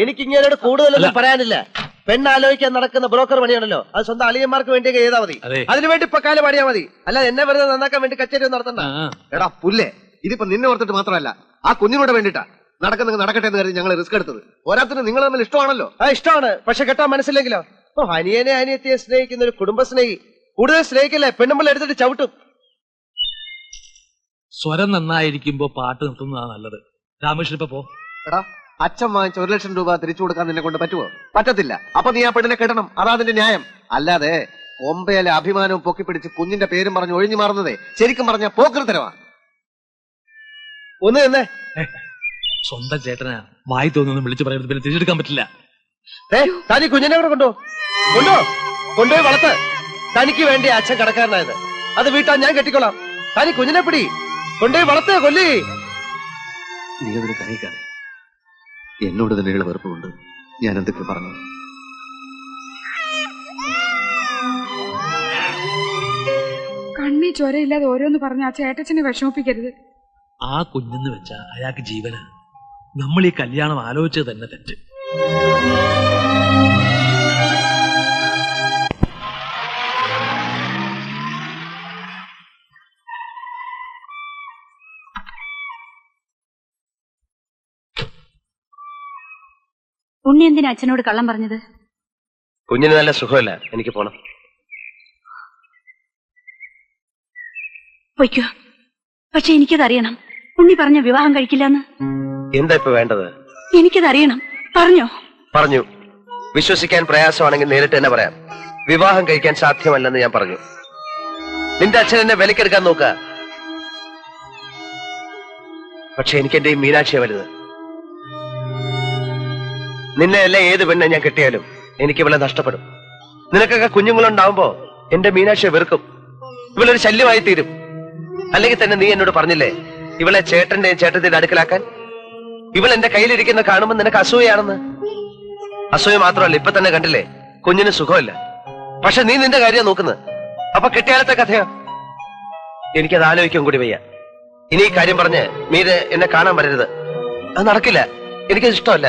എനിക്ക് ഇങ്ങനോട് കൂടുതലൊന്നും പറയാനില്ല. പെണ്ണാലോചിക്കാൻ നടക്കുന്ന ബ്രോക്കർ പണിയാണല്ലോ, അത് സ്വന്തം അളിയന്മാർക്ക് വേണ്ടി ചെയ്താൽ മതി. അതിനുവേണ്ടി ഇപ്പൊ കാലം പണിയാ മതി, അല്ല എന്നെ വെറുതെ നന്നാക്കാൻ വേണ്ടി കച്ചേരി നടത്തണ്ട. എടാ പുല്ലേ, ഇതിപ്പോ നിന്നെ ഓർത്തിട്ട് മാത്രമല്ല, ആ കുഞ്ഞിനോട് വേണ്ടിട്ടാ നടക്കുന്ന നടക്കട്ടെ എന്ന് കരുതി ഞങ്ങൾ റിസ്ക് എടുത്തത്. ഓരോരുത്തരും നിങ്ങൾ തമ്മിൽ ഇഷ്ടമാണല്ലോ. ഇഷ്ടമാണ്, പക്ഷെ കെട്ടാൻ മനസ്സിലെങ്കിലോ. അനിയനെ അനിയത്തിയെ സ്നേഹിക്കുന്ന ഒരു കുടുംബ സ്നേഹി കൂടുതൽ സ്നേഹിക്കല്ലേ, പെണ്ണുമ്പോൾ എടുത്തിട്ട് ചവിട്ടും. സ്വരം നന്നായിരിക്കുമ്പോ പാട്ട് നിർത്തുന്നതാണ് നല്ലത്. രാമകൃഷ്ണൻ ഇപ്പൊ പോ. എടാ, അച്ഛൻ വാങ്ങിച്ച 1 ലക്ഷം രൂപ തിരിച്ചു കൊടുക്കാൻ നിന്നെ കൊണ്ട് പറ്റുമോ? പറ്റത്തില്ല. അപ്പൊ നീ ആ പെണ്ണിനെ കെട്ടണം, അതാ അതിന്റെ ന്യായം. അല്ലാതെ ഒമ്പയിലെ അഭിമാനവും പൊക്കിപ്പിടിച്ച് കുഞ്ഞിന്റെ പേരും പറഞ്ഞ് ഒഴിഞ്ഞു മാറുന്നതേ ശരിക്കും പറഞ്ഞ പോക്കൃത്തരവാ. ഒന്ന് തന്നെ സ്വന്തം ചേട്ടനാ, വായി തോന്നുന്നു വിളിച്ചു പറയുന്നത് പിന്നെ തിരിച്ചെടുക്കാൻ പറ്റില്ല. തനി കുഞ്ഞിനെ കൂടെ കൊണ്ടുപോയി വളർത്ത്. തനിക്ക് വേണ്ടി അച്ഛൻ കടക്കാരനായത്, അത് വീട്ടാൻ ഞാൻ കെട്ടിക്കൊള്ളാം. തനി കുഞ്ഞിനെ പിടി, കൊണ്ടുപോയി വളർത്ത്, കൊല്ലി. നീ അതിന് കഴിക്കാതെ എന്നോട് തന്നെയുള്ള വെറുപ്പുകൊണ്ട് ഞാൻ എന്തൊക്കെ പറഞ്ഞു. കണ്ണി ചോരയില്ലാതെ ഓരോന്ന് പറഞ്ഞ ആ ചേട്ടച്ചനെ വിഷമിപ്പിക്കരുത്. ആ കുഞ്ഞെന്ന് വെച്ചാ അയാൾക്ക് ജീവന. നമ്മൾ ഈ കല്യാണം ആലോചിച്ചത് തന്നെ തെറ്റ്. ഉണ്ണി എന്തിനാ അച്ഛനോട് കള്ളം പറഞ്ഞത്? കുഞ്ഞിന് നല്ല സുഖമില്ല, എനിക്ക് പോണം. പൊയ്ക്കോ, പക്ഷെ എനിക്കതറിയണം. ഉണ്ണി പറഞ്ഞ വിവാഹം കഴിക്കില്ലെന്ന്. എന്താ ഇപ്പൊ വേണ്ടത്? എനിക്കതറിയണം. പറഞ്ഞോ? പറഞ്ഞു. വിശ്വസിക്കാൻ പ്രയാസമാണെങ്കിൽ നേരിട്ട് തന്നെ പറയാം. വിവാഹം കഴിക്കാൻ സാധ്യമല്ലെന്ന് ഞാൻ പറഞ്ഞു. നിന്റെ അച്ഛൻ എന്നെ വിലക്കെടുക്കാൻ നോക്ക. പക്ഷെ എനിക്ക് എന്റെ ഈ മീനാക്ഷിയെ വലുത്. നിന്നെ അല്ല ഏത് പെണ്ണെ ഞാൻ കെട്ടിയാലും എനിക്ക് ഇവളെ നഷ്ടപ്പെടും. നിനക്കൊക്കെ കുഞ്ഞുങ്ങളുണ്ടാവുമ്പോ എന്റെ മീനാക്ഷിയെ വെറുക്കും. ഇവളൊരു ശല്യമായി തീരും. അല്ലെങ്കിൽ തന്നെ നീ എന്നോട് പറഞ്ഞില്ലേ ഇവളെ ചേട്ടന്റെയും ചേട്ടത്തിന്റെ അടുക്കലാക്കാൻ? ഇവൾ എന്റെ കയ്യിലിരിക്കുന്ന കാണുമ്പോൾ നിനക്ക് അസൂയാണെന്ന്. അസൂയ മാത്രമല്ല, ഇപ്പൊ തന്നെ കണ്ടില്ലേ കുഞ്ഞിന് സുഖമില്ല. പക്ഷെ നീ നിന്റെ കാര്യം നോക്കുന്നത്. അപ്പൊ കെട്ടിയാലത്തെ കഥയോ? എനിക്കത് ആലോചിക്കാൻ കൂടി വയ്യ. ഇനി ഈ കാര്യം പറഞ്ഞ് മീര് എന്നെ കാണാൻ വരരുത്. അത് നടക്കില്ല, എനിക്കത് ഇഷ്ടമല്ല.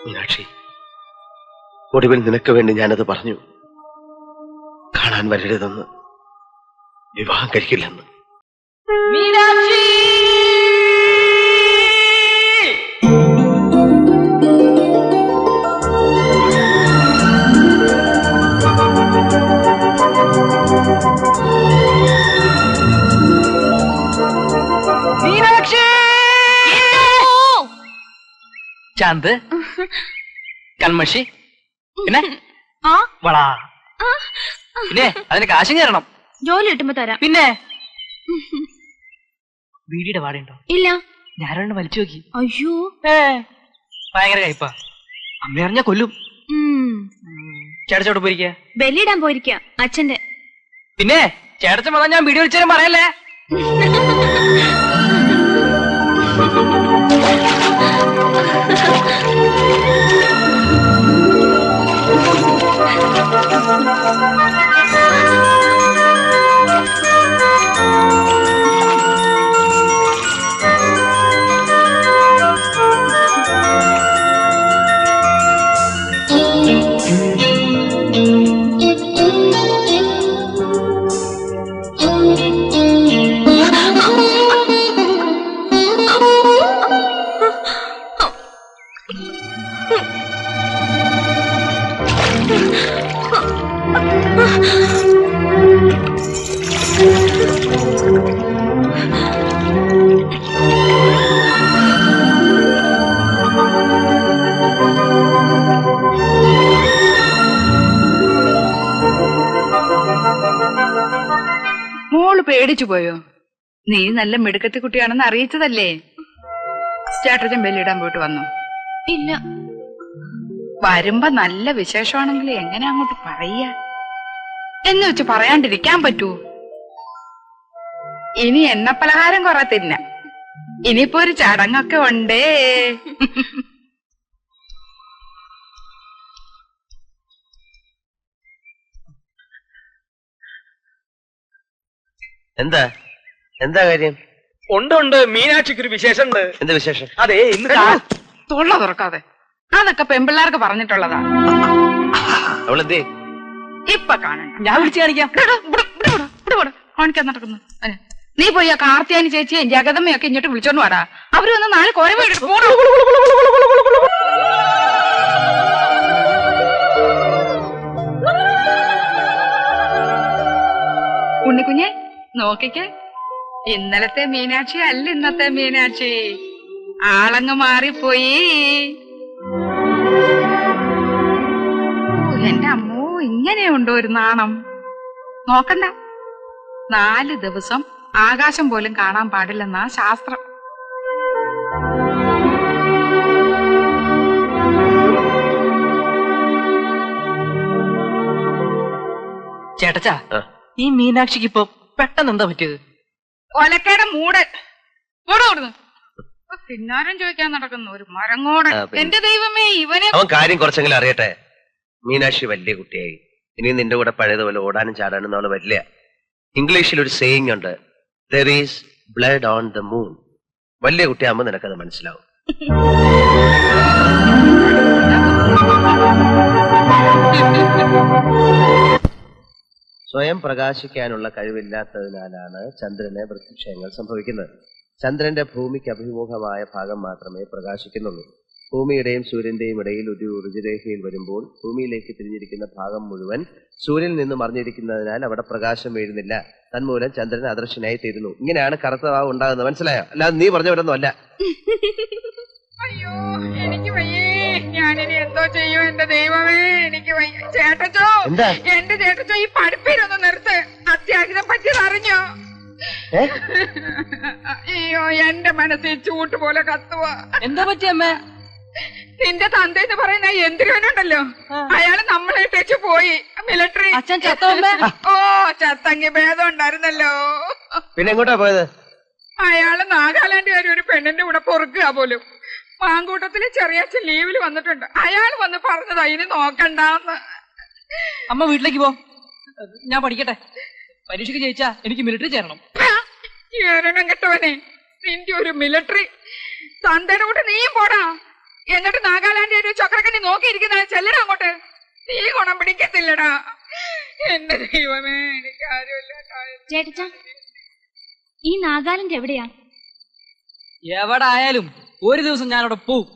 മീനാക്ഷി, ഒടുവിൽ നിനക്ക് വേണ്ടി ഞാനത് പറഞ്ഞു. കാണാൻ വരരുതെന്ന്, വിവാഹം കഴിക്കില്ലെന്ന്. മീനാക്ഷി! മീനാക്ഷി! ചാന്ത്, കൺമഷി, പിന്നെ വളാ, പിന്നെ അതിന് കാശും കയറണം. ജോലി കിട്ടുമ്പോ തരാം. പിന്നെ വീടിയുടെ വാടയുണ്ടോ? ഇല്ല. ഞാനൊരെണ്ണം വലിച്ചു നോക്കി. അയ്യോ, ഭയങ്കര കയ്പാ. അമ്മ അറിഞ്ഞ കൊല്ലും. ചേട്ടച്ചോട്ട് പോയിരിക്ക? ബലിയിടാൻ പോയിരിക്ക അച്ഛന്റെ. പിന്നെ ചേട്ടച്ചൻ വന്നാൽ ഞാൻ വീഡിയോ വിളിച്ചാലും പറയല്ലേ. മോള് പേടിച്ചു പോയോ? നീ നല്ല മിടുക്കത്തി കുട്ടിയാണെന്ന് അറിയിച്ചതല്ലേ? ചേട്ടച്ചൻ ബലിയിടാൻ പോയിട്ട് വന്നു? ഇല്ല. വരുമ്പോ നല്ല വിശേഷമാണെങ്കിൽ എങ്ങനെ അങ്ങോട്ട് പറയാ? എന്ന് വെച്ച് പറയാണ്ടിരിക്കാൻ പറ്റൂ? ഇനി എണ്ണ പലഹാരം കുറെ തിന്ന. ഇനിയിപ്പോ ഒരു ചടങ്ങൊക്കെ ഉണ്ടേ. എന്താ എന്താ കാര്യം? ഉണ്ട് മീനാക്ഷിക്ക് ഒരു വിശേഷം ഉണ്ട്. എന്താ വിശേഷം? അതെ ഇന്ന് തൊള്ള തുറക്കാതെ, അതൊക്കെ പെമ്പിള്ളാർക്ക് പറഞ്ഞിട്ടുള്ളതാ. അവളെന്തേ? ഇപ്പൊ കാണണ്ട, ഞാൻ വിളിച്ചു കാണിക്കാം. കാണിക്കാൻ നടക്കുന്നു. നീ പോയി ആ കാർത്തിയാനി ചേച്ചിയും ജഗദമ്മയൊക്കെ ഇങ്ങോട്ട് വിളിച്ചോണ്ട് വാടാ. അവര് വന്ന് 4 കോര വീട്. ഉണ്ണിക്കുഞ്ഞെ നോക്കിക്കേ, ഇന്നലത്തെ മീനാക്ഷി അല്ല ഇന്നത്തെ മീനാക്ഷി. ആളങ്ങ് മാറിപ്പോയി. എന്റെ അമ്മോ, ഇങ്ങനെയുണ്ടോ ഒരു നാണം? നോക്കണ്ട, 4 ദിവസം ആകാശം പോലും കാണാൻ പാടില്ലെന്നാ ശാസ്ത്രം. ചേട്ടച്ചാ, ഈ മീനാക്ഷിക്ക് ഇപ്പൊ പെട്ടെന്ന് എന്താ പറ്റിയത്? ഒലക്കയുടെ മൂട് കൊടുന്നു പിന്നാരം ചോദിക്കാൻ നടക്കുന്നു ഒരു മരങ്ങോടൻ. എന്റെ ദൈവമേ, ഇവനെ അവൻ കാര്യം കുറച്ചെങ്കിലും അറിയട്ടെ. മീനാക്ഷി വലിയ കുട്ടിയായി. ഇനി നിന്റെ കൂടെ പഴയതുപോലെ ഓടാനും ചാടാനും അവള് വരില്ല. ഇംഗ്ലീഷിൽ ഒരു സേയിങ് ഉണ്ട്, there is blood on the moon. വലിയ കുട്ടിയാകുമ്പോ നിനക്കത് മനസ്സിലാവും. സ്വയം പ്രകാശിക്കാനുള്ള കഴിവില്ലാത്തതിനാലാണ് ചന്ദ്രന് വൃത്തിക്ഷയങ്ങൾ സംഭവിക്കുന്നത്. ചന്ദ്രന്റെ ഭൂമിക്ക് അഭിമുഖമായ ഭാഗം മാത്രമേ പ്രകാശിക്കുന്നുള്ളൂ. ഭൂമിയുടെയും സൂര്യന്റെയും ഇടയിൽ ഒരു ഋജുരേഖയിൽ വരുമ്പോൾ ഭൂമിയിലേക്ക് തിരിഞ്ഞിരിക്കുന്ന ഭാഗം മുഴുവൻ സൂര്യനിൽ നിന്ന് മറിഞ്ഞിരിക്കുന്നതിനാൽ അവിടെ പ്രകാശം വീഴുന്നില്ല. തന്മൂലം ചന്ദ്രൻ അദൃശ്യനായി തീരുന്നു. ഇങ്ങനെയാണ് കറുത്ത വാവ് ഉണ്ടാകുന്നത്. മനസ്സിലായോ? അല്ലാതെ നീ പറഞ്ഞവരൊന്നും അല്ല. അയ്യോ, എനിക്ക് വയ്യേ. ഞാനിനി എന്തോ ചെയ്യോ എന്റെ ദൈവമേ, എനിക്ക് വയ്യ. ചേട്ടച്ചോ, എന്റെ ചേട്ടച്ചോ, ഈ പഠിപ്പിലൊന്ന് നിർത്ത്. അത്യാഹിതം പറ്റിയത് അറിഞ്ഞോ? അയ്യോ, എന്റെ മനസ്സിൽ ചൂട്ട് പോലെ കത്തുക. എന്താ പറ്റിയമ്മേ? നിന്റെ തന്ത എന്ന് പറയുന്ന എന്തിനുണ്ടല്ലോ, അയാള് നമ്മളെ ഇട്ടേച്ച് പോയി മിലിറ്ററി. അച്ഛൻ ചത്തമ്മേ? ഓ, ചത്തങ്കി ഭേദം ഉണ്ടായിരുന്നല്ലോ. പിന്നെ എങ്ങോട്ടാ പോയത്? അയാള് നാഗാലാൻഡുകാരി ഒരു പെണ്ണിന്റെ കൂടെ പൊറുക്കുക പോലും. മാങ്കൂട്ടത്തില് ചെറിയച്ഛൻ ലീവില് വന്നിട്ടുണ്ട്. അയാൾ വന്ന് പറഞ്ഞതാ ഇനി നോക്കണ്ടെന്ന്. അമ്മ വീട്ടിലേക്ക് പോ, ഞാൻ പഠിക്കട്ടെ. പരീക്ഷയ്ക്ക് ജയിച്ചാ എനിക്ക് മിലിറ്ററി ചേരണം. ഏരണം കെട്ടവനെ, നിന്റെ ഒരു മിലിറ്ററി. തന്തയുടെ കൂടെ നീയും പോടാ. എന്നിട്ട് നാഗാലാൻഡ് ഒരു ചക്രക്കനി നോക്കിയിരിക്കുന്ന ചെല്ലടാ അങ്ങോട്ട്. നീ ഗുണം പിടിക്കത്തില്ലടാ. എന്റെ ദൈവമേ, എനിക്ക് ആരുമില്ല. ചേട്ടച്ചാ, ഈ നാഗാലാൻഡ് എവിടെയാ? എവിടെ ആയാലും ഒരു ദിവസം ഞാനവിടെ പോവും.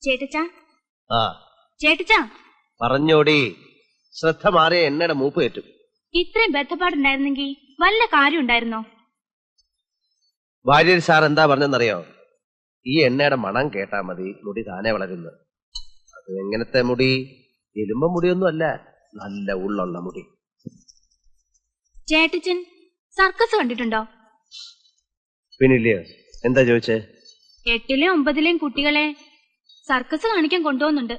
ചേട്ടച്ചാ, ആ ചേട്ടച്ചാ, പറഞ്ഞോടി. ശ്രദ്ധ മാറിയ എണ്ണയുടെ മൂപ്പ് കയറ്റും. ഇത്രയും ബന്ധപ്പാടുണ്ടായിരുന്നെങ്കിൽ വല്ല കാര്യം ഉണ്ടായിരുന്നോ? ഭാര്യർ സാർ എന്താ പറഞ്ഞെന്നറിയോ? ഈ എണ്ണയുടെ മണം കേട്ടാ മതി മുടി താനെ വളരുന്നത്. അത് എങ്ങനത്തെ മുടി? എലുമ്പ മുടിയൊന്നും അല്ല, നല്ല ഉള്ളുള്ള മുടി. ചേട്ടച്ചൻ സർക്കസ് കണ്ടിട്ടുണ്ടോ? പിന്നില്ലയോ? എന്താ ചോദിച്ചേ? 8ലെയും 9ലെയും കുട്ടികളെ സർക്കസ് കാണിക്കാൻ കൊണ്ടുപോകുന്നുണ്ട്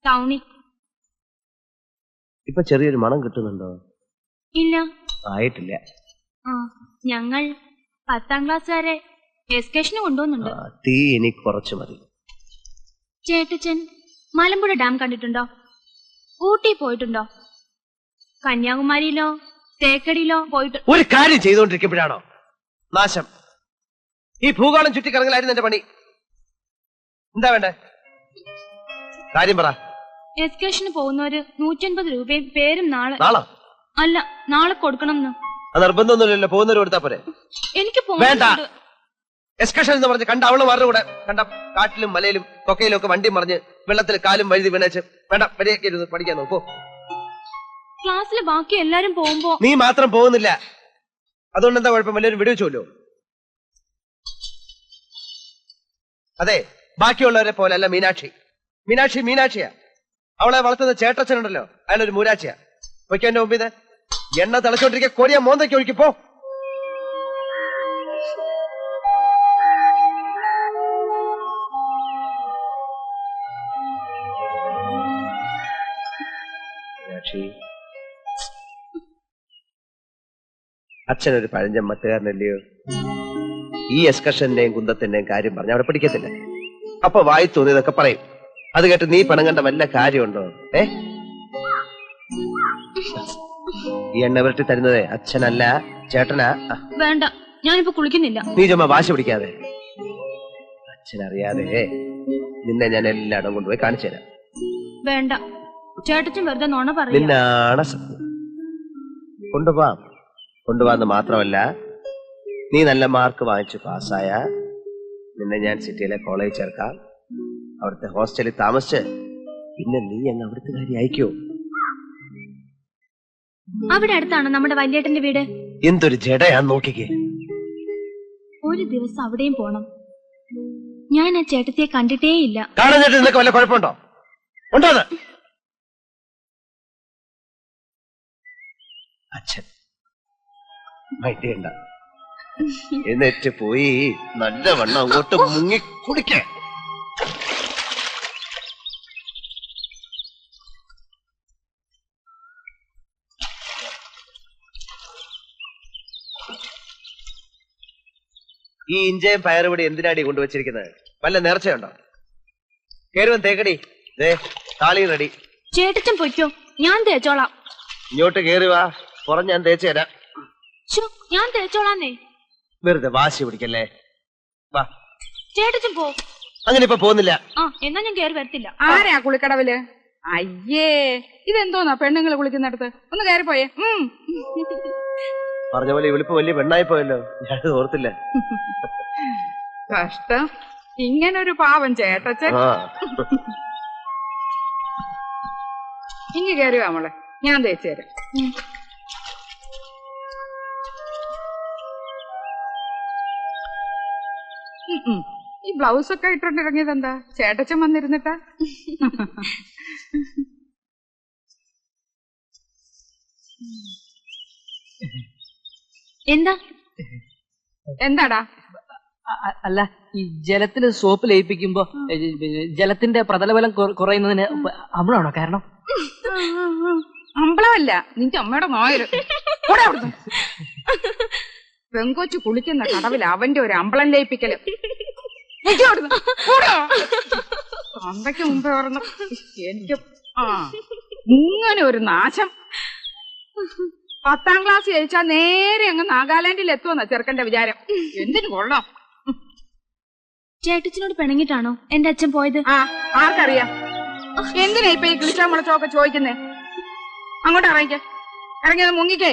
ടൗണിൽ. ഇപ്പൊ ചെറിയൊരു മണം കിട്ടുന്നുണ്ടോ? ഇല്ല, ആയിട്ടില്ല. ആ, ഞങ്ങൾ 10ാം ക്ലാസ് വരെ എസ്കേഷന് കൊണ്ടുപോകുന്നുണ്ട്. തീ ഇനി കുറച്ചു മതി. ചേട്ടച്ചൻ മലമ്പുഴ ഡാം കണ്ടിട്ടുണ്ടോ? ഊട്ടി പോയിട്ടുണ്ടോ? കന്യാകുമാരിയിലോ തേക്കടിയിലോ പോയിട്ട്? ഒരു കാര്യം ചെയ്തുകൊണ്ടിരിക്കുമ്പോഴാണോ നാശം? ഈ ഭൂഗോളം ചുറ്റിക്കറങ്ങലായിരുന്നു എന്റെ പണി. എന്താ വേണ്ടേ? കാര്യം പറ. എസ്കേഷന് പോകുന്നവര് 150 രൂപയും പേരും നാളെ അല്ല നാളെ കൊടുക്കണം. അത് നിർബന്ധമൊന്നുമില്ലല്ലോ, പോകുന്നവര് കൊടുത്താ പോരെ? എനിക്ക് വേണ്ട. എസ്കേഷൻ എന്ന് പറഞ്ഞ് കണ്ട അവള് മാറുടെ കൂടെ കണ്ട കാട്ടിലും മലയിലും കൊക്കയിലും ഒക്കെ വണ്ടി മറിഞ്ഞ് വെള്ളത്തിൽ കാലും വഴുതി വീണേച്ച് വേണ്ട വരെയൊക്കെ ഇരുന്ന് പഠിക്കാൻ നോക്കൂ. ക്ലാസ്സിലെ ബാക്കി എല്ലാരും പോകുമ്പോ നീ മാത്രം പോകുന്നില്ല. അതുകൊണ്ട് എന്താ കുഴപ്പം? വലിയൊരു വിടുവെച്ചല്ലോ. അതെ, ബാക്കിയുള്ളവരെ പോലെ അല്ല മീനാക്ഷി. മീനാക്ഷിയാ. അവളെ വളർത്തുന്ന ചേട്ടച്ചനുണ്ടല്ലോ, അയാളൊരു മൂരാച്ചിയാ. പൊയ്ക്കോ എന്റെ മുമ്പിൽ എണ്ണ തിളച്ചോണ്ടിരിക്കുക. കോരിയ മോന്തയ്ക്ക് ഒഴുക്കിപ്പോ. അച്ഛനൊരു പഴഞ്ചൻ മട്ടുകാരനല്ലയോ? ഈ എസ്കർഷന്റെയും കുന്തത്തിന്റെയും കാര്യം പറഞ്ഞ അവിടെ പിടിക്കത്തില്ല. അപ്പൊ വായി തോന്നിയതൊക്കെ പറയും. അത് കേട്ട് നീ പണങ്ങണ്ട വല്ല കാര്യമുണ്ടോ? ഈ എണ്ണ വരട്ടി തരുന്നത് അച്ഛനല്ല ചേട്ടനാ. വേണ്ട, ഞാനിപ്പോ കുളിക്കുന്നില്ല. നീ ചുമ്മാ വാശി പിടിക്കാതെ. അച്ഛനറിയാതെ നിന്നെ ഞാൻ എല്ലായിടം കൊണ്ടുപോയി കാണിച്ചു തരാം. വേണ്ട, ചേട്ടച്ചൻ വെറുതെ നുണ പറയാ. നിന്നാണ് സത്യം. കൊണ്ടുപോവാന്ന് മാത്രമല്ല, നീ നല്ല മാർക്ക് വാങ്ങിച്ചു പാസ്സായ നിന്നെ ഞാൻ സിറ്റിയിലെ കോളേജിൽ ചേർക്കാം. അവിടുത്തെ ഹോസ്റ്റലിൽ താമസിച്ച് പിന്നെ നീ അങ്ങ് അവിടുത്തെ കാര്യം അയക്കോ? അവിടെ അടുത്താണോ നമ്മുടെ വല്യേട്ടന്റെ വീട്? എന്തൊരു ജഡയാന്ന് നോക്കിക്കേ. ഒരു ദിവസം അവിടെയും പോണം. ഞാൻ ആ ചേട്ടത്തിയെ കണ്ടിട്ടേ ഇല്ല. കാണാൻ ചേട്ടൻ നിനക്ക് വല്ല കുഴപ്പമുണ്ടോ? ഉണ്ടോ? അച്ഛൻ മൈറ്റേണ്ട, എന്നിട്ട് പോയി നല്ലവണ്ണം അങ്ങോട്ട് മുങ്ങി കുടിക്കേ. ഈ ഇഞ്ചയും പയറുപൊടി എന്തിനാടി കൊണ്ടുവച്ചിരിക്കുന്നത്? വല്ല നേർച്ചയുണ്ടോ? കേറുവൻ തേക്കടി. താളി റെഡി. ചേട്ടച്ചൻ പൊയ്ക്കോ, ഞാൻ തേച്ചോളാം. ഇങ്ങോട്ട് കേറി വാ, പുറം ഞാൻ തേച്ചു തരാം. ഞാൻ തേച്ചോളാന്നേ. വെറുതെ വാശി പിടിക്കല്ലേ. വാ, ചേട്ടച്ചൻ പോ. അങ്ങനെ ഇപ്പൊ പോകുന്നില്ല. എന്നാ ഞാൻ കേറി വരത്തില്ല. ആരാ കുളിക്കടവില്? അയ്യേ, ഇതെന്തോന്നാ പെണ്ണുങ്ങള് കുളിക്കുന്നിടത്ത്? ഒന്ന് കയറിപ്പോയേ. പറഞ്ഞ പോലെ വിളിപ്പ് വലിയ പെണ്ണായി പോയല്ലോ. ഞാനത് ഓർത്തില്ല. കഷ്ടം, ഇങ്ങനൊരു പാവം ചേട്ടച്ചൻ. ഇങ്ങ് കയറിവാ മോളെ, ഞാൻ തേച്ചു തരാം. ഈ ബ്ലൗസ് ഒക്കെ ഇട്ടോണ്ടിറങ്ങിയത് എന്താ? ചേട്ടച്ചൻ വന്നിരുന്നിട്ടാ? എന്താടാ? അല്ല, ഈ ജലത്തിന് സോപ്പ് ലയിപ്പിക്കുമ്പോ ജലത്തിന്റെ പ്രതലബലം കുറയുന്നതിന് അമ്ലമാണോ കാരണം? അമ്പളമല്ല, നിന്റെ അമ്മയുടെ നായര്. പെങ്കൊച്ചു കുളിക്കുന്ന കടവിൽ അവന്റെ ഒരു അമ്പളം ലയിപ്പിക്കല്. അമ്പയ്ക്ക് മുമ്പേ പറഞ്ഞു എനിക്ക് ഇങ്ങനെ ഒരു നാശം. 10ാം ക്ലാസ് ജയിച്ചാ നേരെ അങ്ങ് നാഗാലാൻഡിൽ എത്തുമെന്ന ചെറുക്കന്റെ വിചാരം. എന്തിനു കൊള്ളാം. ചേട്ടച്ചനോട് പിണങ്ങിട്ടാണോ എന്റെ അച്ഛൻ പോയത്? ആർക്കറിയാം. എന്തിനാ ഇപ്പൊ ഈ കിളിച്ചാ മുളച്ചൊക്കെ ചോദിക്കുന്നേ? അങ്ങോട്ട് ഇറങ്ങിക്കേ, ഇറങ്ങിയത് മുങ്ങിക്കേ.